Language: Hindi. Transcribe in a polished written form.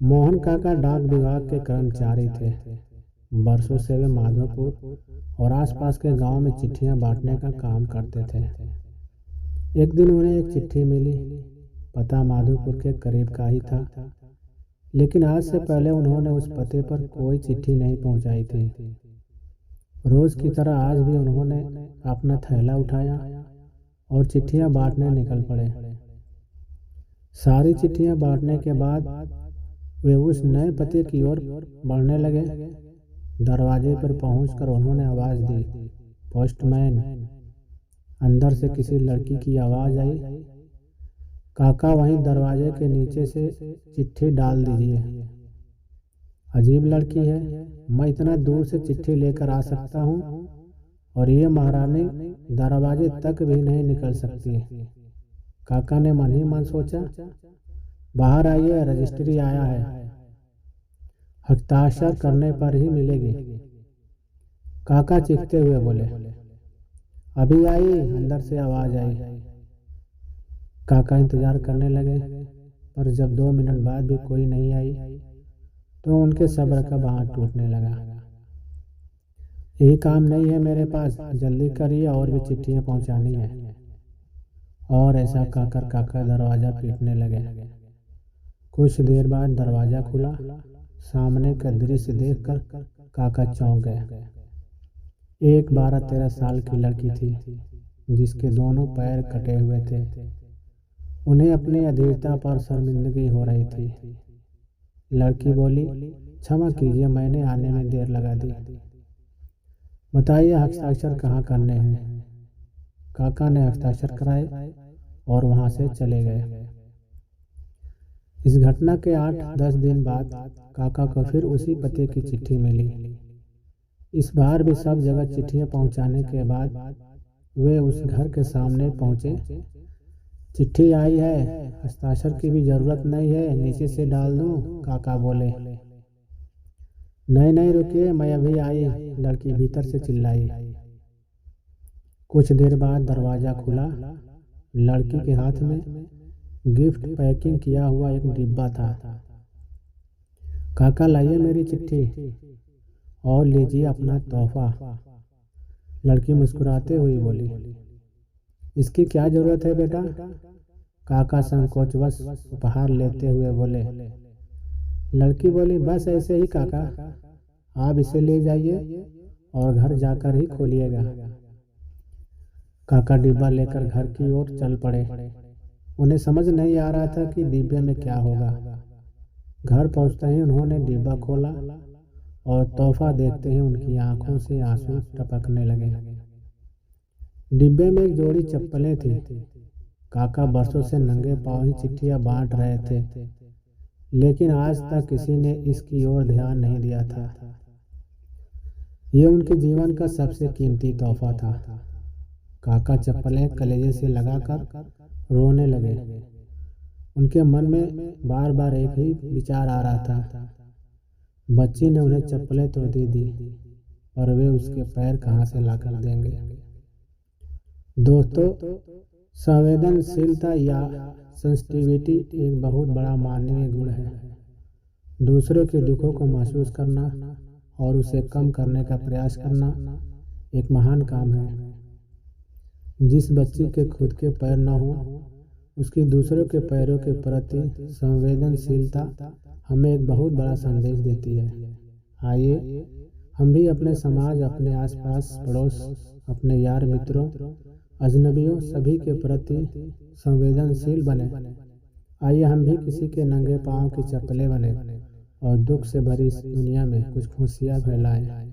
मोहन काका डाक विभाग के कर्मचारी थे। बरसों से वे माधोपुर और आसपास के गांव में चिट्ठियां बांटने का काम करते थे। एक दिन उन्हें एक चिट्ठी मिली। पता माधोपुर के करीब का ही था, लेकिन आज से पहले उन्होंने उस पते पर कोई चिट्ठी नहीं पहुंचाई थी। रोज की तरह आज भी उन्होंने अपना थैला उठाया और चिट्ठियां बांटने निकल पड़े। सारी चिट्ठियां बांटने के बाद वे उस नए पते की ओर बढ़ने लगे। दरवाजे पर पहुंचकर उन्होंने आवाज दी, पोस्टमैन। अंदर से किसी लड़की की आवाज आई, काका वहीं दरवाजे के नीचे से चिट्ठी डाल दीजिए। अजीब लड़की है, मैं इतना दूर से चिट्ठी लेकर आ सकता हूँ और ये महारानी दरवाजे तक भी नहीं निकल सकती। काका ने मन ही मन सोचा, बाहर आइए, रजिस्ट्री आया है, हस्ताक्षर करने पर ही मिलेगी। काका चीखते हुए बोले, अभी आई, अंदर से आवाज आई। काका इंतजार करने लगे, पर जब 2 मिनट बाद भी कोई नहीं आई तो उनके सब्र का बांध टूटने लगा। यही काम नहीं है मेरे पास, जल्दी करिए, और भी चिट्ठियां पहुंचानी है। और ऐसा कहकर काका दरवाजा पीटने लगे। कुछ देर बाद दरवाजा खुला। सामने का दृश्य देखकर काका चौंक गए। एक 12-13 साल की लड़की थी, जिसके दोनों पैर कटे हुए थे। उन्हें अपनी अधीरता पर शर्मिंदगी हो रही थी। लड़की बोली, क्षमा कीजिए, मैंने आने में देर लगा दी। बताइए हस्ताक्षर कहाँ करने हैं। काका ने हस्ताक्षर कराए और वहां से चले गए। इस घटना के 8-10 दिन बाद काका को फिर उसी पते की चिट्ठी मिली। इस बार भी सब जगह चिट्ठियां पहुंचाने के बाद वे उस घर के सामने पहुंचे। चिट्ठी आई है, हस्ताक्षर की भी जरूरत नहीं है, नीचे से डाल दूं, काका बोले। नहीं नहीं, रुकिए, मैं अभी आई, लड़की भीतर से चिल्लाई। कुछ देर बाद दरवाजा खुला। लड़की के हाथ में गिफ्ट पैकिंग किया हुआ एक डिब्बा था। काका लाइए मेरी चिट्ठी और लीजिए अपना तोहफा। लड़की मुस्कुराते हुए बोली, इसकी क्या जरूरत है बेटा। काका संकोचवश उपहार लेते हुए बोले। लड़की बोली, बस ऐसे ही काका, आप इसे ले जाइए और घर जाकर ही खोलिएगा। काका डिब्बा लेकर घर की ओर चल पड़े। उन्हें समझ नहीं आ रहा था कि डिब्बे में क्या होगा। घर पहुंचते ही उन्होंने डिब्बा खोला और तोहफा देखते ही उनकी आंखों से आंसू टपकने लगे। डिब्बे में एक जोड़ी चप्पलें थी। काका बरसों से नंगे पांव ही चिट्ठियां बांट रहे थे, लेकिन आज तक किसी ने इसकी ओर ध्यान नहीं दिया था। ये उनके जीवन का सबसे कीमती तोहफा था। काका चप्पलें कलेजे से लगाकर रोने लगे। उनके मन में बार बार एक ही विचार आ रहा था, बच्ची ने उन्हें चप्पलें तो दे दी, पर वे उसके पैर कहाँ से लाकर देंगे। दोस्तों, संवेदनशीलता या सेंसिटिविटी एक बहुत बड़ा मानवीय गुण है। दूसरों के दुखों को महसूस करना और उसे कम करने का प्रयास करना एक महान काम है। जिस बच्ची के खुद के पैर न हो, उसकी दूसरों के पैरों के प्रति संवेदनशीलता हमें एक बहुत बड़ा संदेश देती है। आइए हम भी अपने समाज, अपने आसपास पड़ोस, अपने यार मित्रों, अजनबियों सभी के प्रति संवेदनशील बने। आइए हम भी किसी के नंगे पांव की चप्पलें बने और दुख से भरी इस दुनिया में कुछ खुशियां फैलाएं।